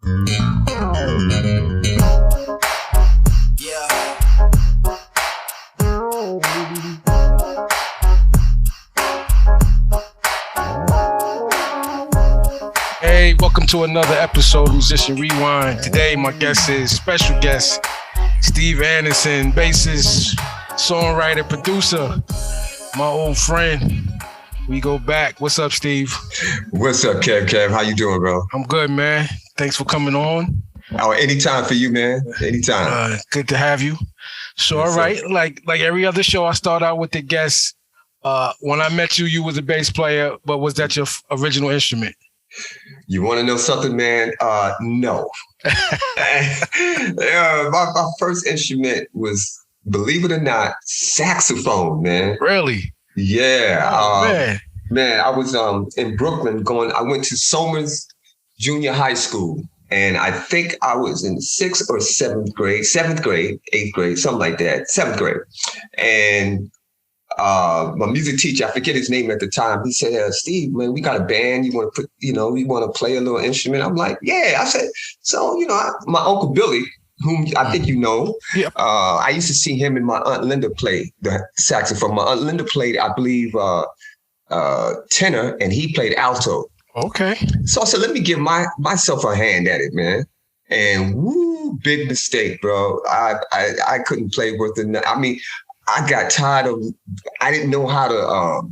Hey, welcome to another episode of Musician Rewind. Today, my guest is special guest Steve Anderson, bassist, songwriter, producer, my old friend. We go back. What's up, Steve? What's up, Kev? How you doing, bro? I'm good, man. Thanks for coming on. Oh, anytime for you, man. Anytime. Good to have you. So, all right, like every other show, I start out with the guests. When I met you, you was a bass player, but was that your original instrument? You want to know something, man? No. My first instrument was, believe it or not, saxophone, man. Really? Yeah. Man. Man, I was in Brooklyn I went to Somers Junior High School, and I think I was in 6th or 7th grade, 8th grade, something like that, 7th grade. And my music teacher, I forget his name at the time, he said, Steve, man, we got a band. You want to play a little instrument? I'm like, yeah. I said, so, my Uncle Billy, whom I think you know, yep. I used to see him and my Aunt Linda play the saxophone. My Aunt Linda played, I believe, tenor, and he played alto. Okay. So I said, let me give myself a hand at it, man. And woo, big mistake, bro. I couldn't play worth it. I mean, I got tired of, I didn't know how to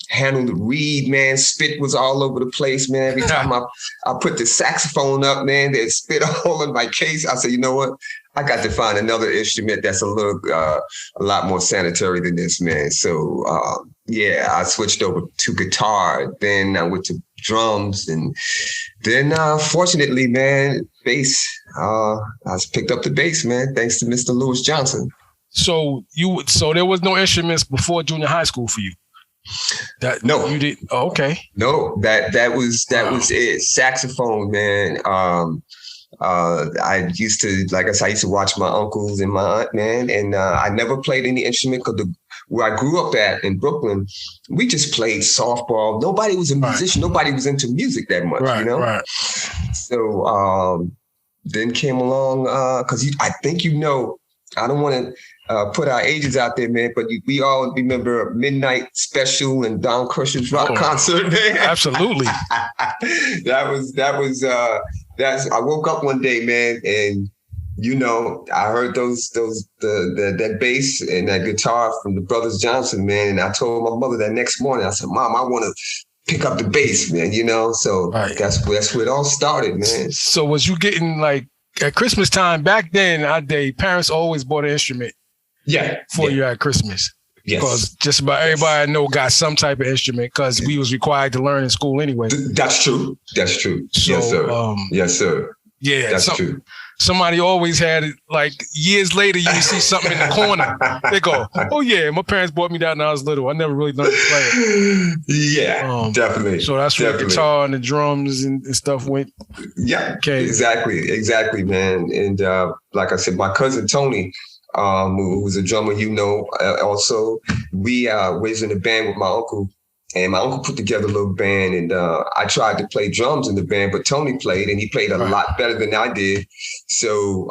handle the reed, man. Spit was all over the place, man. Every time I put the saxophone up, man, there's spit all in my case. I said, you know what? I got to find another instrument that's a lot more sanitary than this, man. So, I switched over to guitar. Then I went to drums. And then, fortunately, man, bass. I picked up the bass, man, thanks to Mr. Lewis Johnson. So there was no instruments before junior high school for you? No. You did? Oh, okay. No, that was it. Saxophone, man. I used to, like I said, I used to watch my uncles and my aunt, man, and I never played any instrument because where I grew up at in Brooklyn, we just played softball. Nobody was a musician. Right. Nobody was into music that much, right, Right. So then came along, because I think I don't want to put our ages out there, man, but we all remember Midnight Special and Don Crusher's rock concert, man. Absolutely. I woke up one day, man, and I heard that bass and that guitar from the Brothers Johnson, man, and I told my mother that next morning. I said, Mom, I want to pick up the bass, man. So right. That's where it all started, man. So was you getting like at Christmas time back then? Parents always bought an instrument. Yeah. For you at Christmas. Yes. Because just about everybody I know got some type of instrument because we was required to learn in school anyway. That's true. So, yes, sir. Yes, sir. Yeah. That's true. Somebody always had it, like years later, you see something in the corner. They go, oh yeah, my parents bought me that when I was little. I never really learned to play it. Yeah, definitely. So that's where the guitar and the drums and stuff went. Yeah, exactly, man. And like I said, my cousin Tony, who's a drummer, also, we was in a band with my uncle, and my uncle put together a little band, and I tried to play drums in the band, but Tony played, and he played a lot better than I did. So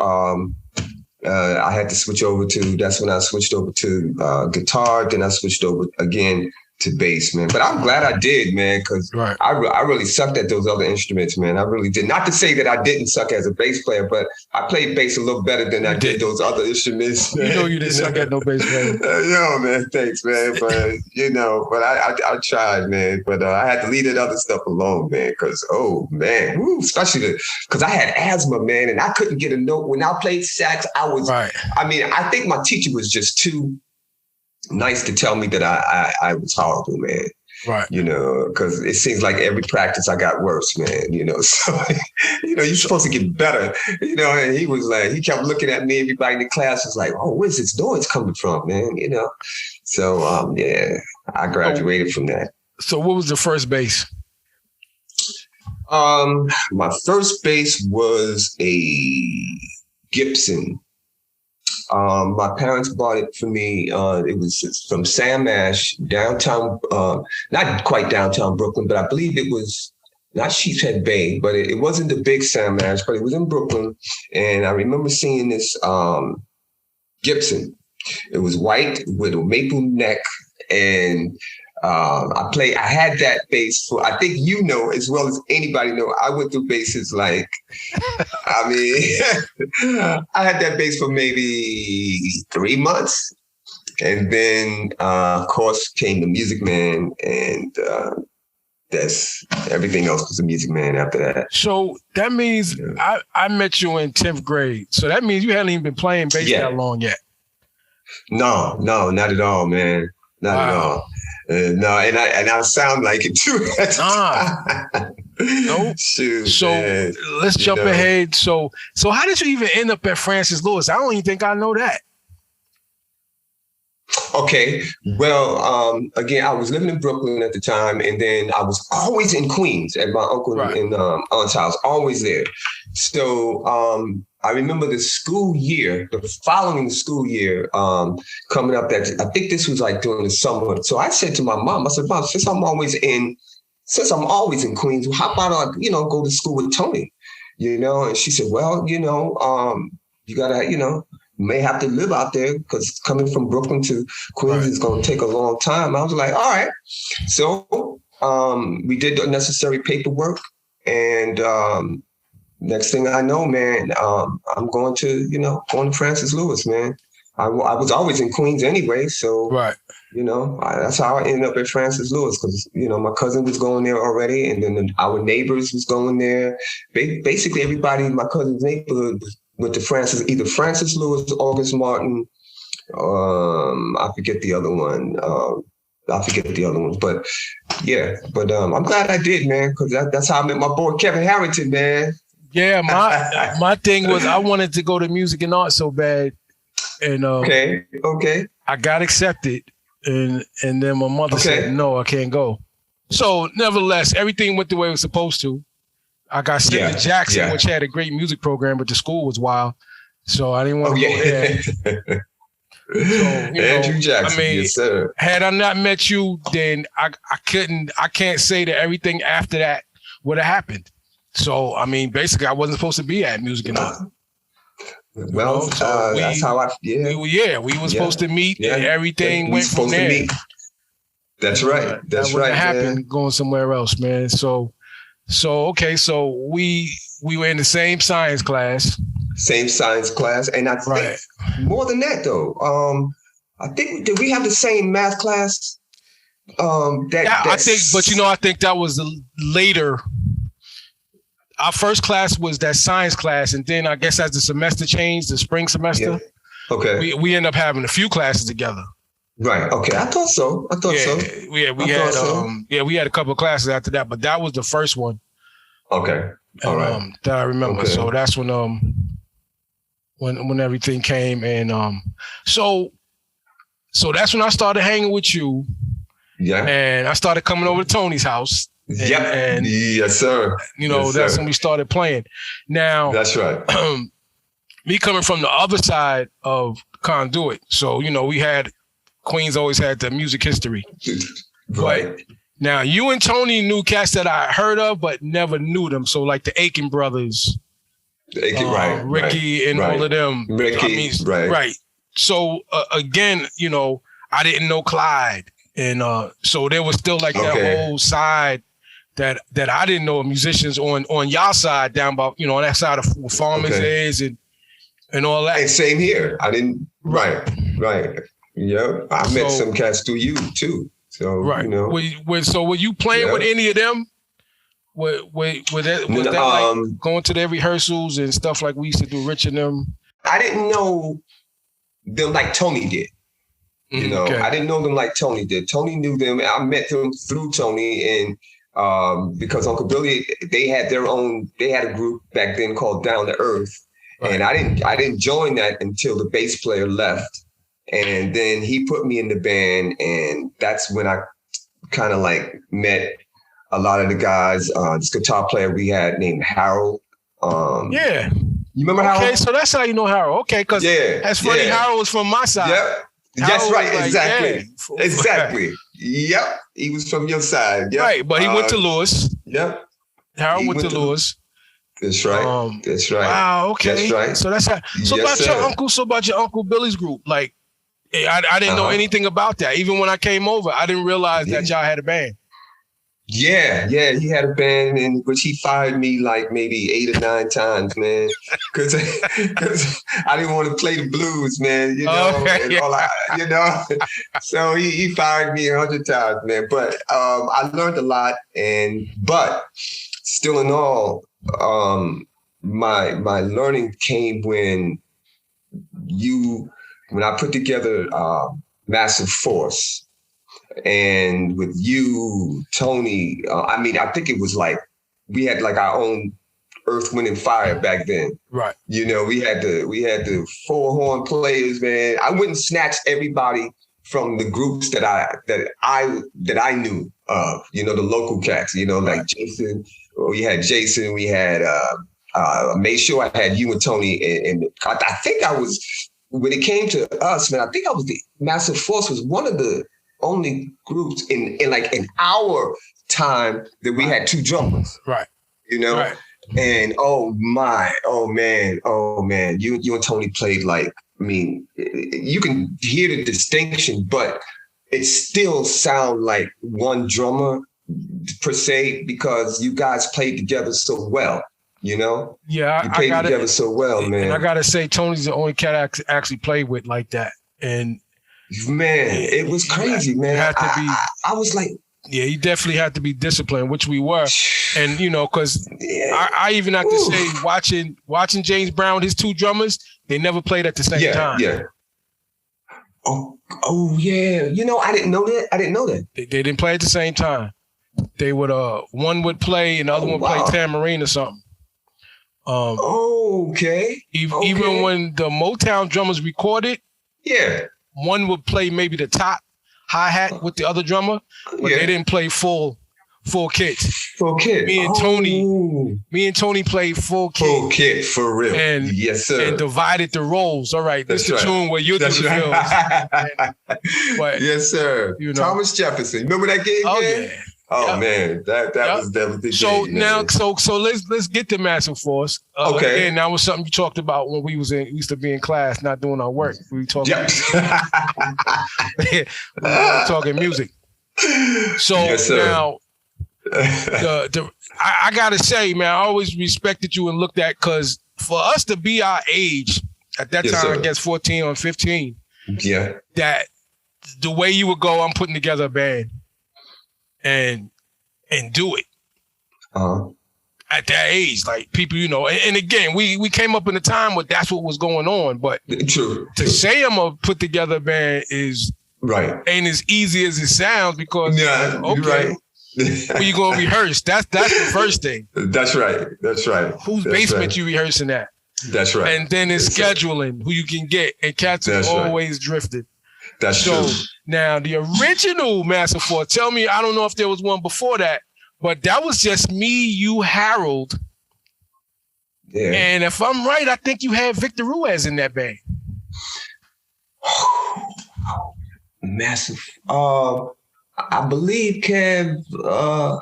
I had to switch over that's when I switched over to guitar, then I switched over again to bass, man. But I'm glad I did, man, because I really sucked at those other instruments, man. I really did. Not to say that I didn't suck as a bass player, but I played bass a little better than I did those other instruments. Man. You didn't suck at no bass player. Man, thanks, man. But, but I tried, man. But I had to leave that other stuff alone, man, because, especially because I had asthma, man, and I couldn't get a note. When I played sax, I think my teacher was just too nice to tell me that I was horrible, man. Right. Because it seems like every practice I got worse, man. So, you're supposed to get better, and he was like, he kept looking at me, everybody in the class was like, oh, where's this noise coming from, man? So, I graduated from that. So what was the first bass? My first bass was a Gibson. My parents bought it for me. It was from Sam Ash, downtown, not quite downtown Brooklyn, but I believe it was not Sheepshead Bay, but it wasn't the big Sam Ash, but it was in Brooklyn. And I remember seeing this Gibson. It was white with a maple neck, and I had that bass for, I think you know as well as anybody know, I went through basses like, I mean, I had that bass for maybe 3 months. And then, of course, came the Music Man, and that's everything else was the Music Man after that. So that means I met you in 10th grade. So that means you hadn't even been playing bass that long yet. No, not at all, man. Not at all. No, and I sound like it too. Nope. Shoot, so man. Let's jump ahead. So how did you even end up at Francis Lewis? I don't even think I know that. Okay. Well, again, I was living in Brooklyn at the time, and then I was always in Queens at my uncle and aunt's house, always there. So I remember the school year, the following school year, coming up that I think this was like during the summer. So I said to my mom, I said, Mom, since I'm always in Queens, how about I, go to school with Tony? And she said, well, you gotta, may have to live out there because coming from Brooklyn to Queens is going to take a long time. I was like, all right. So we did the necessary paperwork, and next thing I know, man, I'm going to Francis Lewis, man. I was always in Queens anyway, so that's how I ended up at Francis Lewis, because my cousin was going there already, and then our neighbors was going there. Basically, everybody in my cousin's neighborhood went to Francis, either Francis Lewis, August Martin. I forget the other one. But yeah. But I'm glad I did, man, because that's how I met my boy Kevin Harrington, man. Yeah, my thing was I wanted to go to music and art so bad, and okay, I got accepted, and then my mother said no, I can't go. So nevertheless, everything went the way it was supposed to. I got sent to Jackson, which had a great music program, but the school was wild, so I didn't want to go there. So, Andrew Jackson, I mean, yes, sir. Had I not met you, then I can't say that everything after that would have happened. So, I mean, basically, I wasn't supposed to be at music and art. Well, that's how we were supposed to meet, and everything went from there. That's right. That's that right. Happened going somewhere else, man. So okay, so we were in the same science class. And I think more than that though. I think did we have the same math class? I think that was later. Our first class was that science class, and then I guess as the semester changed, the spring semester, we ended up having a few classes together. Right. Okay. I thought so. We had a couple of classes after that, but that was the first one. Okay. All right. That I remember. Okay. So that's when everything came, and so that's when I started hanging with you. Yeah. And I started coming over to Tony's house. And yes, sir. That's when we started playing. Now that's right. Me coming from the other side of Conduit, so we had Queens always had the music history. Right. But now you and Tony knew cats that I heard of but never knew them. So like the Aiken brothers, Ricky and all of them. Right. So again, I didn't know Clyde, and so there was still like that whole side that I didn't know of musicians on y'all side down about on that side of Farmers Days and all that. And same here. I didn't. Right. Yeah, I met some cats through you too. So So were you playing with any of them? Was that like going to their rehearsals and stuff like we used to do, Rich and them? I didn't know them like Tony did. I didn't know them like Tony did. Tony knew them. I met them through Tony, and because Uncle Billy, they had a group back then called Down to Earth, and I didn't join that until the bass player left. And then he put me in the band, and that's when I kind of like met a lot of the guys. This guitar player we had named Harold. You remember Harold? Okay, so that's how you know Harold. Okay, because that's funny. Harold was from my side. Yep. That's right. Exactly. Exactly. Yep. He was from your side. Yep. Right, but he went to Lewis. Yep. Harold went to Lewis. That's right. That's right. Wow. Okay. That's right. So that's how. So Yes, about your uncle Billy's group. Like, I didn't know anything about that. Even when I came over, I didn't realize that y'all had a band. Yeah, he had a band in which he fired me like maybe 8 or 9 times, man, because I didn't want to play the blues, man. You know, so he fired me 100 times, man. But I learned a lot, but still in all, my learning came when I put together Massive Force. And with you, Tony, I think it was like we had like our own Earth, Wind, and Fire back then. Right. You know, we had the 4-horn players, man. I wouldn't snatch everybody from the groups that I knew of. You know, the local cats. You know, like Jason. We had Jason. We had made sure I had you and Tony. And I think I was, when it came to us, man. I think I was the Massive Force was one of the only groups in our time that we had 2 drummers. Right. You know? Right. And oh man, you and Tony played like, I mean, you can hear the distinction, but it still sound like one drummer per se, because you guys played together so well, you know? Yeah, you played together so well, man. And I gotta say, Tony's the only cat I actually played with like that. And man, it was crazy, man. I was like, yeah, you definitely had to be disciplined, which we were. And, you know, because I even have to say, watching James Brown, his 2 drummers, they never played at the same time. Yeah. Oh, yeah. You know, I didn't know that. They didn't play at the same time. They would, one would play and the other one would play tambourine or something. Okay. Even when the Motown drummers recorded, one would play maybe the top hi-hat with the other drummer, but they didn't play full kits. Full kit. Me and Tony played full kit. Full kit for real. And yes, sir. And divided the roles. All right, this is the tune where you do the fills. But, yes, sir. You know, Thomas Jefferson. Remember that game? Oh yeah. Oh man, that was definitely. So game, now, man. so let's get to Massive Force. Okay. And that was something you talked about when we used to be in class, not doing our work. We were talking. We were talking music. So now, I gotta say, man, I always respected you and looked at, because for us to be our age at that time, I guess 14 or 15. Yeah. That the way you would go, I'm putting together a band. And do it at that age, like people, you know. And again, we came up in a time where that's what was going on. But to say I'm gonna put together a band ain't as easy as it sounds, because where you gonna rehearse? That's the first thing. That's right. Whose basement you rehearsing at? That's right. And then it's scheduling who you can get, and cats have always drifted. That's true. Now, the original Massive Force, tell me, I don't know if there was one before that, but that was just me, you, Harold. Yeah. And if I'm right, I think you had Victor Ruiz in that band. Massive. I believe Kev. I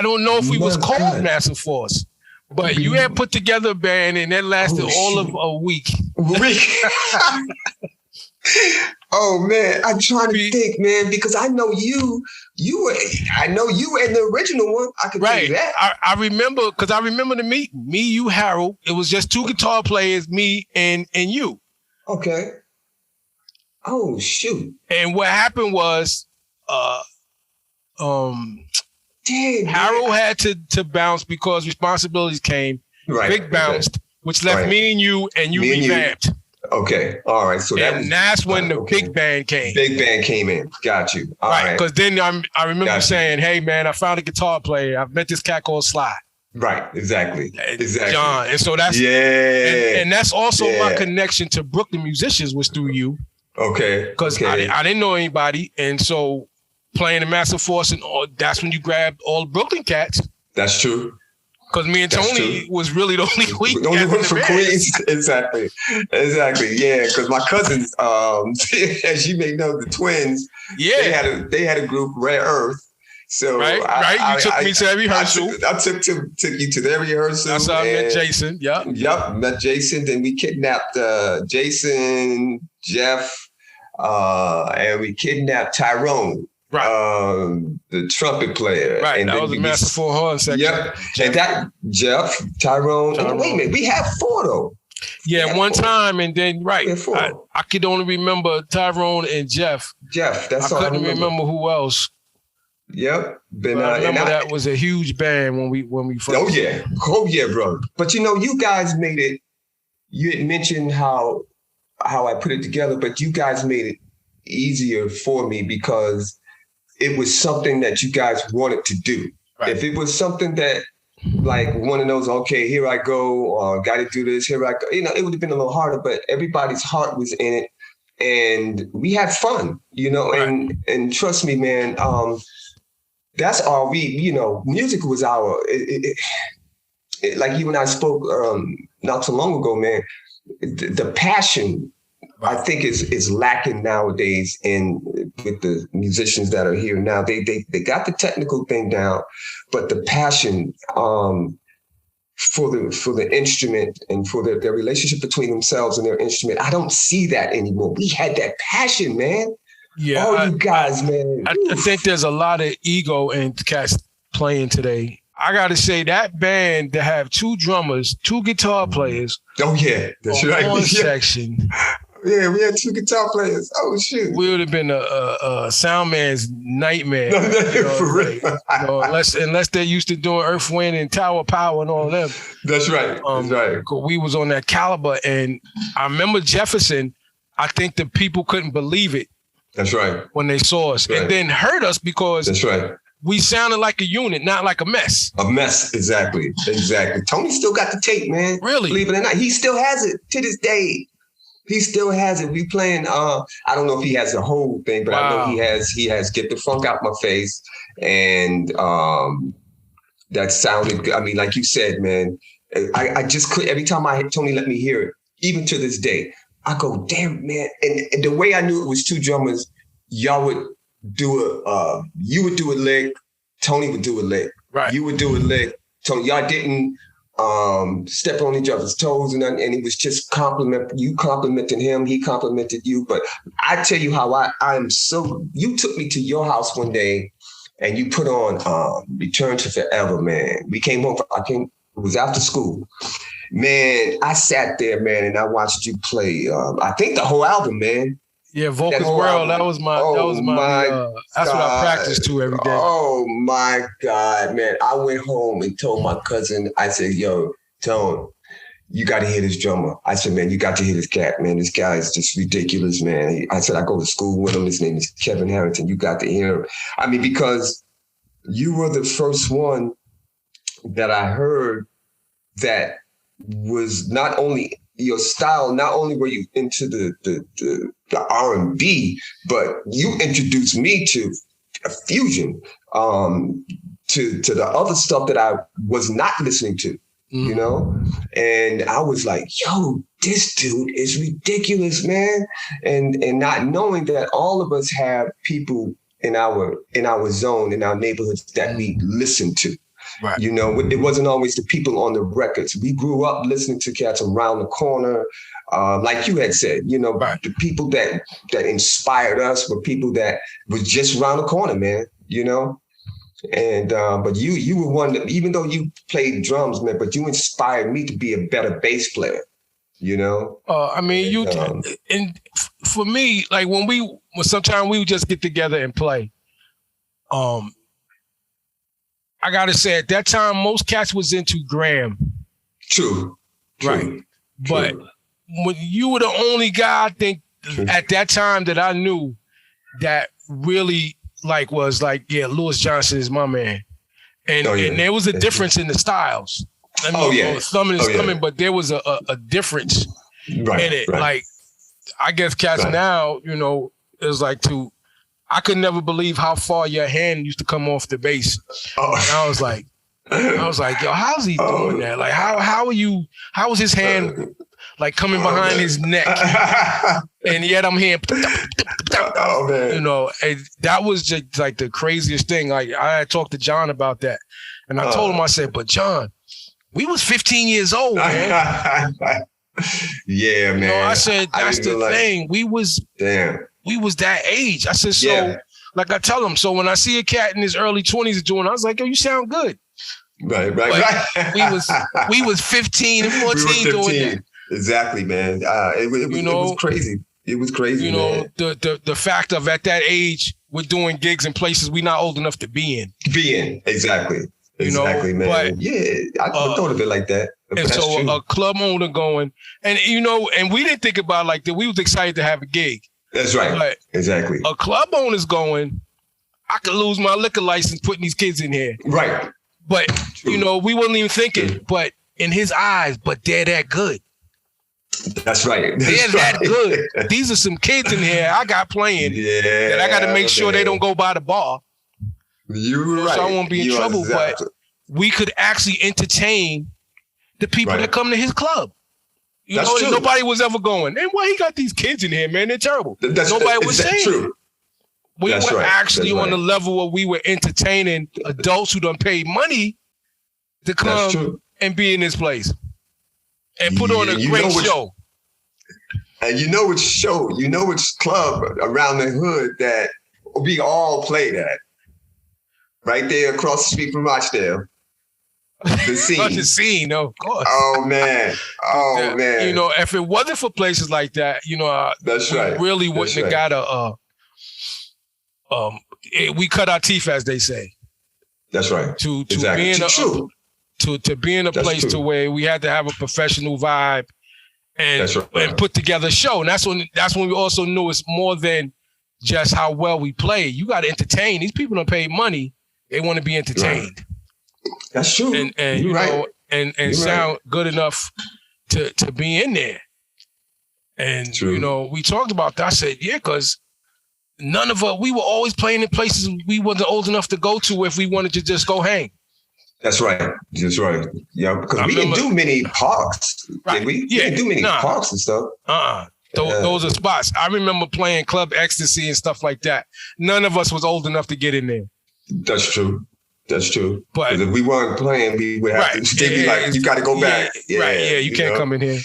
don't know if we was called Massive Force, but you had put together a band, and that lasted all of a week. Oh man, I'm trying to think, man, because I know you and the original one. I can tell you that. I remember, because I remember the meeting. Me, you, Harold. It was just 2 guitar players, me and you. Okay. Oh shoot. And what happened was, Harold had to bounce because responsibilities came. Right. Big bounced, which left me and you revamped. Okay. All right. So that's when the big band came. Big band came in. Got you. All right. Because then I remember saying, hey, man, I found a guitar player. I've met this cat called Sly. Right. Exactly. John. And so that's and that's also my connection to Brooklyn musicians was through you. Okay. Because I didn't know anybody. And so playing the Massive Force, and that's when you grabbed all the Brooklyn cats. That's true. Because me and Tony was really the only weak cats in the band. Queens. Exactly. Yeah, because my cousins, as you may know, the twins, they had a group, Rare Earth, So right. You took me to every rehearsal. I took you to the rehearsal. That's how I met Jason. Yep, met Jason. Then we kidnapped Jason, Jeff, and we kidnapped Tyrone. Right. The trumpet player. Right. And that was a masterful horn section. Yep. And that Jeff, Tyrone. And wait a minute, we had 4 though. Yeah, one time, and then I could only remember Tyrone and Jeff. That's all I couldn't remember who else. Yep. But I remember that was a huge band when we first. Oh yeah, bro. But you guys made it. You had mentioned how I put it together, but you guys made it easier for me because it was something that you guys wanted to do. Right. If it was something that like one of those, okay, here I go, or got to do this, here I go. It would have been a little harder, but everybody's heart was in it, and we had fun, right. and trust me, man, that's all music was our, like you and I spoke not so long ago, man, the passion, I think is lacking nowadays with the musicians that are here now. They got the technical thing down, but the passion for the instrument and for their relationship between themselves and their instrument, I don't see that anymore. We had that passion, man. Yeah, you guys, man. I think there's a lot of ego in cats playing today. I got to say that band to have 2 drummers, 2 guitar players. Oh yeah, that's right. One section. Yeah, we had 2 guitar players. Oh shoot, we would have been a sound man's nightmare. For real. Unless they're used to doing Earth, Wind, and Tower Power and all them. That's right. That's right. We was on that caliber, and I remember Jefferson. I think the people couldn't believe it. That's right. When they saw us, and then heard us because. That's right. We sounded like a unit, not like a mess. A mess, exactly. Tony still got the tape, man. Really? Believe it or not, he still has it to this day. He still has it. We playing. I don't know if he has the whole thing, but I know he has "Get the Funk Out My Face," and that sounded good. I mean, like you said, man. I just could every time Tony let me hear it, even to this day, I go, damn, man. And the way I knew it was 2 drummers, y'all would. You would do a lick, Tony would do a lick. Right. You would do a lick, Tony. Y'all didn't step on each other's toes and it was just you complimenting him, he complimented you. But I tell you how I'm so. You took me to your house one day, and you put on "Return to Forever," man. We came home. It was after school, man. I sat there, man, and I watched you play. I think the whole album, man. Yeah, Vocus World. That was my. That's what I practiced to every day. Oh my God, man! I went home and told my cousin. I said, "Yo, Tone, you got to hear this drummer." I said, "Man, you got to hear this cat, man. This guy is just ridiculous, man." I said, "I go to school with him. His name is Kevin Harrington. You got to hear him." I mean, because you were the first one that I heard that was not only your style. Not only were you into the R&B, but you introduced me to a fusion, to the other stuff that I was not listening to, and I was like, yo, this dude is ridiculous, man. And not knowing that all of us have people in our zone, in our neighborhoods that we listen to. Right. It wasn't always the people on the records. We grew up listening to cats around the corner. Like you had said, right. The people that inspired us were people that was just around the corner, man, And but you were one that, even though you played drums, man, but you inspired me to be a better bass player, I mean, and for me, like sometimes we would just get together and play. I gotta say, at that time, most cats was into Graham. True. Right. But when you were the only guy, I think, at that time that I knew that really was Louis Johnson is my man. And there was a difference in the styles. Some is coming, but there was a difference in it. Right. Like, I guess cats now, is like I could never believe how far your hand used to come off the bass. Oh. And I was like, yo, how's he doing that? Like, how was his hand like coming behind his neck. And yet I'm hearing, oh man, you know, and that was just like the craziest thing. Like I had talked to John about that, and I told him, I said, but John, we was 15 years old, man. Yeah, man. You know, I said, that's the thing. We was that age. I said, so like I tell him, so when I see a cat in his early 20s doing, I was like, yo, you sound good. Right. We was 15 and 14 doing that. Exactly, man. It was crazy. It was crazy. You know, man. the fact of at that age we're doing gigs in places we're not old enough to be in. Exactly. You know, man. But, I thought of it like that. And so a club owner going, and you know, and we didn't think about like that. We was excited to have a gig. That's right. But exactly. A club owner's going, I could lose my liquor license putting these kids in here. Right. But you know, we wasn't even thinking. But in his eyes, but they're that good. That's right. They're that good. These are some kids in here I got playing. Yeah. And I got to make sure they don't go by the bar. You're right. So I won't be in trouble. But we could actually entertain the people that come to his club. You know, true. Nobody was ever going, and why he got these kids in here, man? They're terrible. Nobody was saying true. We were actually on the level where we were entertaining adults who done paid money to come and be in this place and put on a great show. And you know which club around the hood that we all played at? Right there across the street from Rochdale. The scene. The scene, of course. Oh man. Man. You know, if it wasn't for places like that, you know, that's right. We really wouldn't have got we cut our teeth, as they say. That's right. To be in a place to where we had to have a professional vibe and put together a show. And that's when we also knew it's more than just how well we play. You got to entertain. These people don't pay money. They want to be entertained. Right. That's true. And you know, and sound good enough to be in there. And you know, we talked about that. I said, because none of us, we were always playing in places we wasn't old enough to go to if we wanted to just go hang. That's right. That's right. Yeah, because we didn't do many parks, did we? Yeah, we didn't do many parks and stuff. Those are spots. I remember playing Club Ecstasy and stuff like that. None of us was old enough to get in there. That's true. That's true. But if we weren't playing, we would have to. They'd be like, "You got to go back." Yeah, you can't come in here.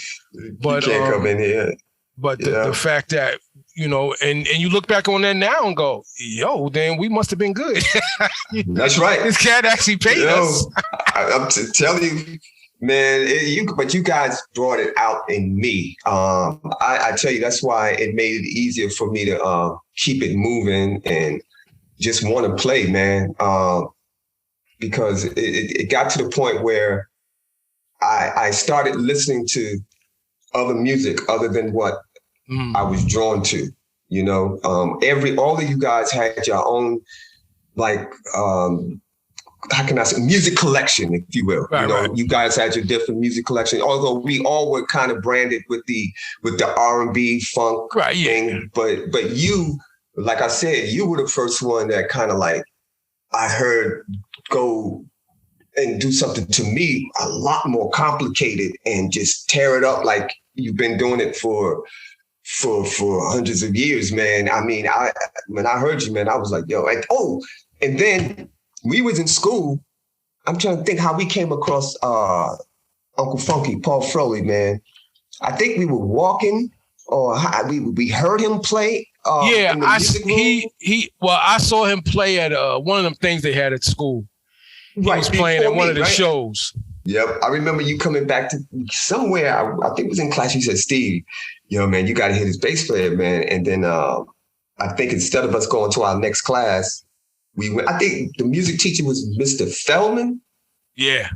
But you can't come in here. But the fact that, you know, and you look back on that now and go, yo, then we must have been good. That's right. This cat actually paid us. I'm telling you, man. But you guys brought it out in me. I tell you, that's why it made it easier for me to keep it moving and just want to play, man. Because it got to the point where I started listening to other music other than what I was drawn to. You know, all of you guys had your own, like, how can I say, music collection, if you will. You guys had your different music collection. Although we all were kind of branded with the R&B funk thing, but you, like I said, you were the first one that kind of like I heard go and do something to me a lot more complicated and just tear it up like you've been doing it for hundreds of years, man. I mean, when I heard you, man, I was like, yo, and then we was in school. I'm trying to think how we came across Uncle Funky, Paul Froley, man. I think we were walking or we heard him play. I saw him play at one of them things they had at school. He was playing at one of the shows. Yep. I remember you coming back to somewhere. I think it was in class. You said, Steve, yo, man, you got to hit his bass player, man. And then I think instead of us going to our next class, we went. I think the music teacher was Mr. Feldman. Yeah.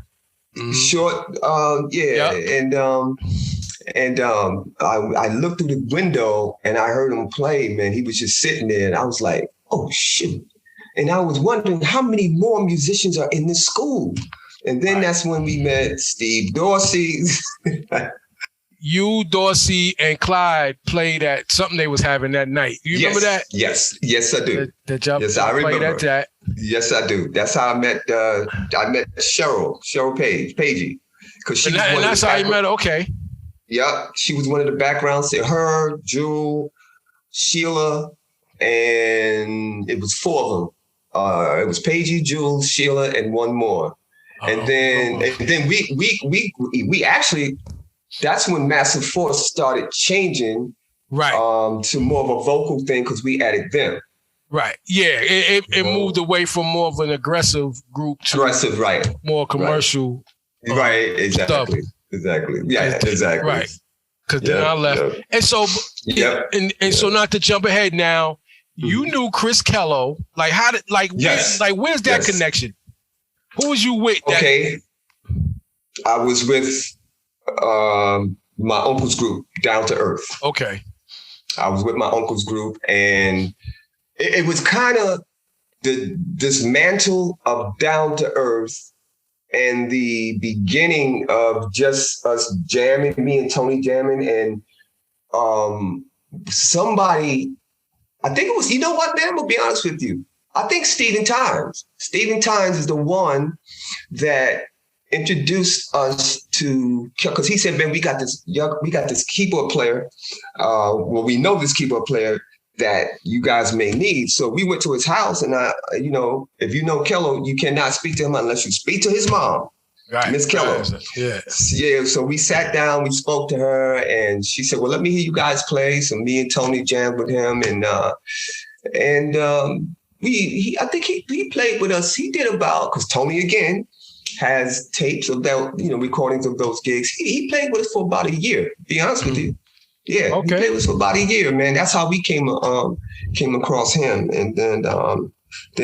Mm-hmm. Short. Yep. And I looked through the window and I heard him play, man. He was just sitting there and I was like, oh, shoot. And I was wondering how many more musicians are in this school. And then that's when we met Steve Dorsey. You, Dorsey, and Clyde played at something they was having that night. You remember that? Yes, I do. Yes, I remember. At that. Yes, I do. That's how I met Cheryl Pagey. Because that's how you met her. Okay. Yep, she was one of the background singers. Her, Jewel, Sheila, and it was 4 of them. It was Paigey, Jewel, Sheila, and one more. And then we actually, that's when Massive Force started changing to more of a vocal thing because we added them. Right. Yeah. It moved away from more of an aggressive group to more commercial. Right. Exactly. Stuff. Exactly. Yeah. Exactly. Right. Because then I left, and so so not to jump ahead now. You knew Chris Kello. Like how did where's that connection? Who was you with? Okay. I was with my uncle's group, Down to Earth. Okay. I was with my uncle's group, and it was kind of the dismantle of Down to Earth and the beginning of just us jamming, me and Tony jamming, and somebody, I think it was, you know what, man, I'm gonna be honest with you. I think Stephen Tynes. Stephen Tynes is the one that introduced us to, because he said, man, we got this keyboard player. We know this keyboard player that you guys may need. So we went to his house, and if you know Kello, you cannot speak to him unless you speak to his mom, Miss Kello. Yeah. Yeah. So we sat down, we spoke to her, and she said, well, let me hear you guys play. So me and Tony jammed with him, I think he played with us. He did about, because Tony again has tapes of that, recordings of those gigs. He played with us for about a year, to be honest with you. Yeah, okay. He played with us for about a year, man. That's how we came across him. And then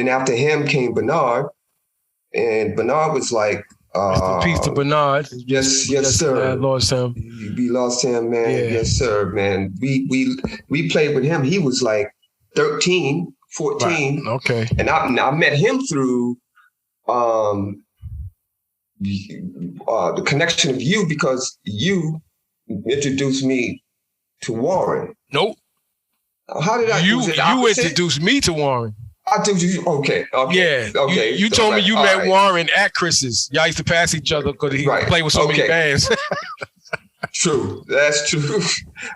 after him came Bernard, and Bernard was like, rest in peace to Bernard. Yes, sir. I lost him. We lost him, man. Yeah. Yes, sir, man. We played with him. He was like 13, 14. Right. Okay. And I met him through the connection of you, because you introduced me to Warren. Nope. How did I? You introduced me to Warren. I told you. Okay. Yeah. Okay. You told me you met Warren at Chris's. Y'all used to pass each other because he played with so many bands. True. That's true.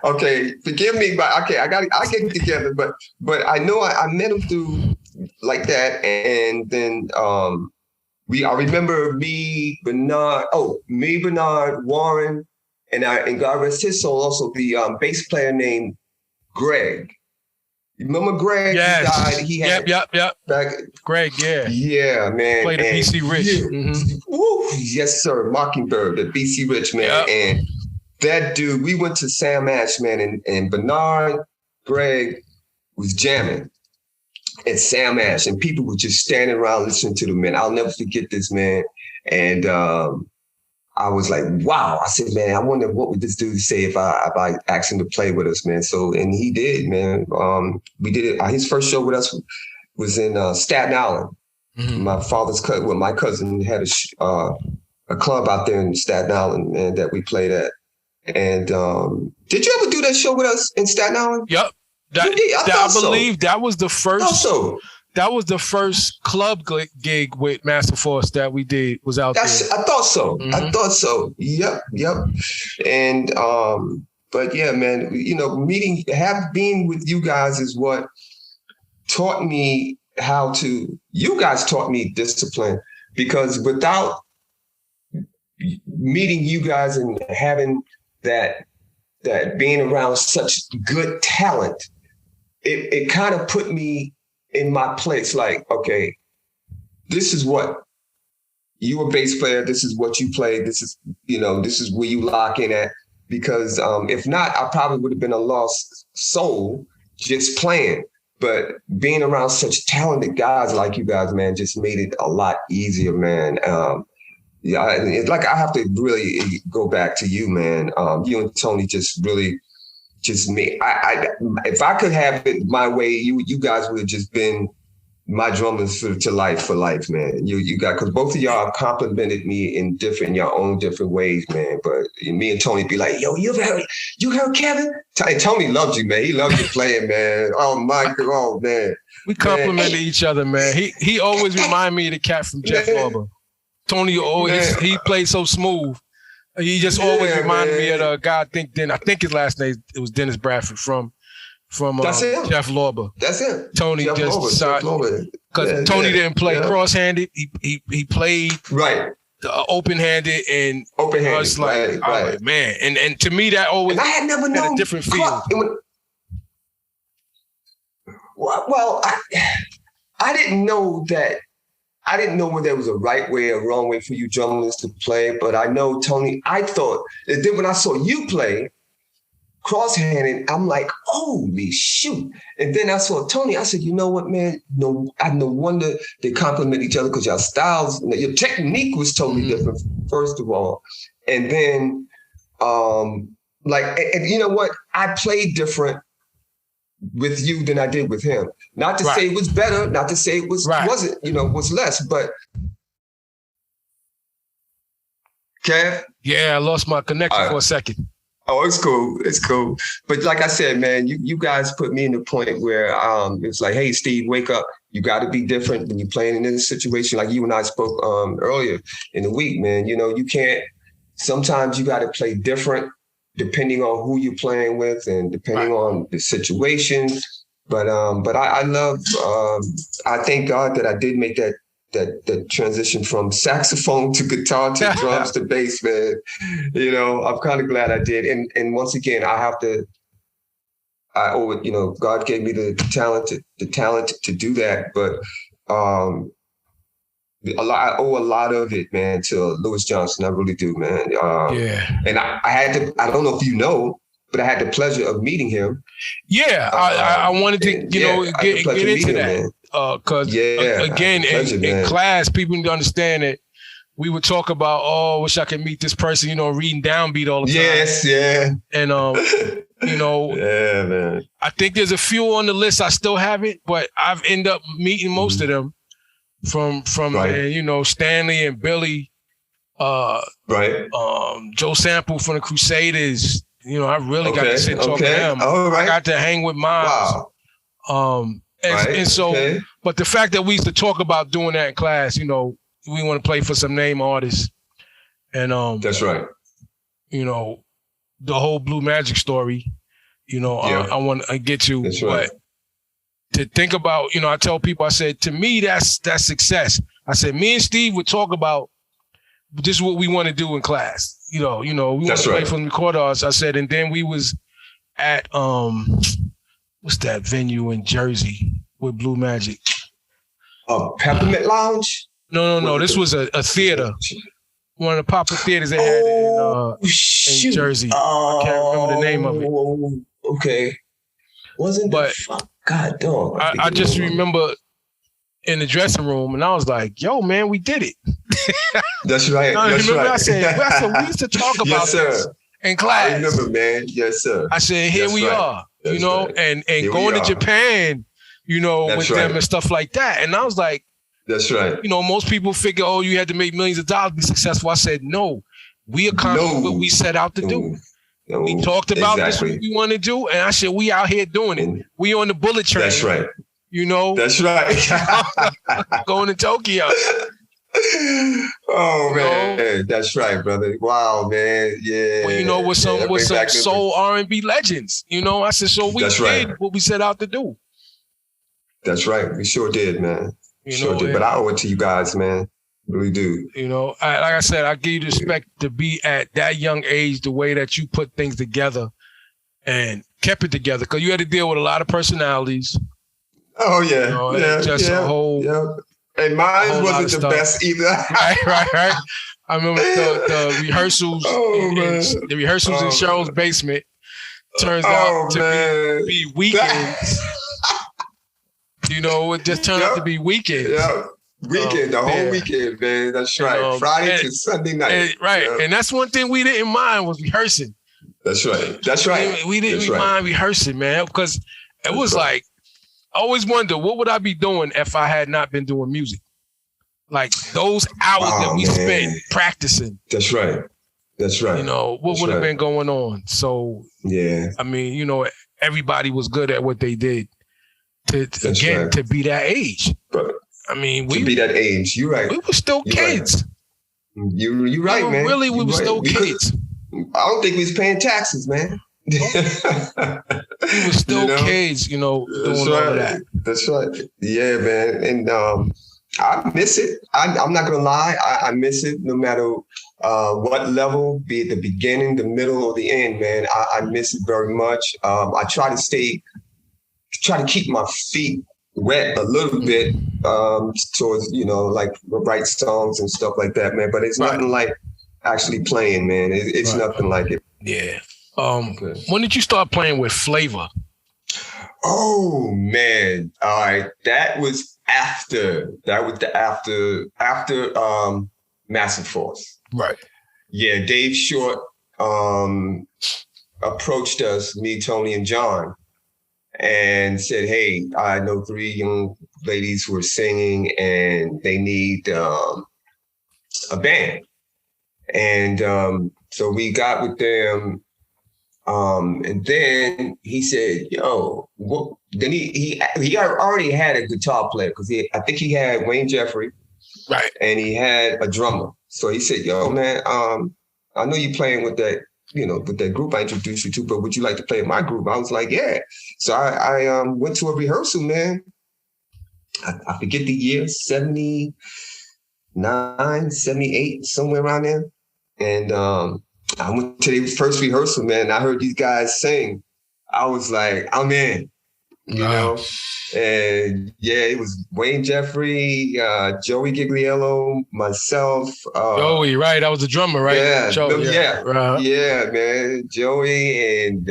Okay. Forgive me, but okay, I get it together. But I know I met him through like that, and then I remember Bernard, Warren, and God rest his soul, also the bass player named Greg. You remember Greg? Yes. He died. Yep. Greg, yeah. Yeah, man. Played at BC Rich. Yeah. Mm-hmm. Yes, sir. Mockingbird at BC Rich, man. Yep. And that dude, we went to Sam Ash, man, and Bernard, Greg was jamming at Sam Ash, and people were just standing around listening to them, man. I'll never forget this, man. And I was like, wow. I said, man, I wonder what would this dude say if I asked him to play with us, man. So, and he did, man. We did it. His first show with us was in Staten Island. Mm-hmm. My father's cousin, my cousin had a club out there in Staten Island, man, that we played at. And did you ever do that show with us in Staten Island? Yep. I believe that was the first. Also, that was the first club gig with Master Force that we did. Was out there. I thought so. Mm-hmm. I thought so. Yep. And but yeah, man, being with you guys is what taught me you guys taught me discipline, because without meeting you guys and having that being around such good talent, it kind of put me in my place. Like, okay, this is what you a bass player. This is what you play. This is where you lock in at. Because if not, I probably would have been a lost soul just playing. But being around such talented guys like you guys, man, just made it a lot easier, man. It's like I have to really go back to you, man. You and Tony just really made. If I could have it my way, you guys would have just been my drummers for life, man. You got, because both of y'all complimented me in your own different ways, man. But me and Tony be like, yo, you heard Kevin? Tony loves you, man. He loves you playing, man. Oh my God, oh man. We complimented each other, man. He always remind me of the cat from Jeff Barber. Tony always he played so smooth. He just always reminded me of the guy. I think his last name it was Dennis Bradford from That's him. Jeff Lorber. That's it. Tony Jeff just Lorber. because Tony didn't play cross-handed. He played right. Open-handed and open-handed. I was like, right. Man, and to me that always and I had never known a different feel. Well, I didn't know that. I didn't know whether there was a right way or wrong way for you drummers to play, but I know Tony. I thought, and then when I saw you play cross-handed, I'm like, holy shoot! And then I saw Tony. I said, you know what, man? No wonder they complement each other because your styles, your technique was totally different. First of all, and then and you know what? I played different with you than I did with him. Not to say it was better, not to say it wasn't, was less, but Kev? Yeah, I lost my connection for a second. Oh, it's cool. It's cool. But like I said, man, you guys put me in the point where it's like, hey, Steve, wake up. You got to be different when you're playing in this situation. Like you and I spoke earlier in the week, man. You can't, sometimes you got to play different depending on who you're playing with and depending on the situation. But I love, I thank God that I did make that transition from saxophone to guitar to drums to bass, man. I'm kind of glad I did. And once again, I owe it, God gave me the talent to do that. But I owe a lot of it, man, to Louis Johnson. I really do, man. And I had to, I don't know if you know, but I had the pleasure of meeting him. Yeah, I wanted to, get into that. Because again, in class, people need to understand that we would talk about, oh, wish I could meet this person, reading downbeat all the time. Yes, yeah. And, yeah, man. I think there's a few on the list I still haven't, but I've ended up meeting most of them. From Stanley and Billy, Joe Sample from the Crusaders. I really got to sit and talk to them. I got to hang with Miles. Wow. But the fact that we used to talk about doing that in class, we want to play for some name artists, and that's right. The whole Blue Magic story. I want to get to, that's but. Right. To think about, I tell people, I said, to me, that's success. I said, me and Steve would talk about just what we want to do in class. We want to play from the corridors. I said, and then we was at, what's that venue in Jersey with Blue Magic? Peppermint Lounge? No. This was a theater. One of the popular theaters they had in Jersey. I can't remember the name of it. Okay. God, dog. I just remember in the dressing room, and I was like, "Yo, man, we did it." That's right. I said, we used to talk about this in class. I remember, man. Yes, sir. I said, here we are, and going to Japan, with them and stuff like that. And I was like, that's right. Most people figure, oh, you had to make millions of dollars to be successful. I said, no, we accomplished what we set out to do. We talked about this, what we want to do, and I said, we out here doing it. We on the bullet train. That's right. That's right. Going to Tokyo. Oh, man. That's right, brother. Wow, man. Yeah. Well, with some soul R&B legends. I said, so we did what we set out to do. That's right. We sure did, man. Sure did. But I owe it to you guys, man. Really do. Like I said, I give you the respect to be at that young age, the way that you put things together and kept it together. Because you had to deal with a lot of personalities. Oh, yeah. A whole... Yeah. And mine wasn't the best either. Right. I remember the rehearsals. The rehearsals in Cheryl's basement turns out to be weekends. It just turned out to be weekends. Yeah. Weekend, the whole weekend, man. That's right. Friday to Sunday night. And that's one thing we didn't mind was rehearsing. That's right. We didn't mind rehearsing, man, because it was like, I always wonder, what would I be doing if I had not been doing music? Like those hours that we spent practicing. That's right. What would have been going on? So, yeah. I mean, everybody was good at what they did to be that age. But I mean, to be that age, you're right. We were still kids. You're right, man. Really, we were still kids. I don't think we was paying taxes, man. We were still kids, doing all of that. That's right. Yeah, man. And I miss it. I'm not gonna lie. I miss it no matter what level, be it the beginning, the middle, or the end, man. I miss it very much. I try to keep my feet wet a little bit towards, like write songs and stuff like that, man. But it's nothing like actually playing, man. It's nothing like it. Yeah. When did you start playing with Flavor? Oh man. All right. That was after Massive Force. Right. Yeah, Dave Short approached us, me, Tony, and John, and said, hey, I know 3 young ladies who are singing and they need a band. And so we got with them. And then he said, yo, then he already had a guitar player because I think he had Wayne Jeffrey. Right. And he had a drummer. So he said, yo, man, I know you're playing with that, with that group I introduced you to, but would you like to play in my group? I was like, yeah. So I went to a rehearsal, man. I forget the year, 79, 78, somewhere around there. And I went to the first rehearsal, man. I heard these guys sing. I was like, I'm in, you know? And yeah, it was Wayne Jeffrey, Joey Gigliello, myself. Joey, right? I was the drummer, right? Yeah, Joey, yeah, man. Joey and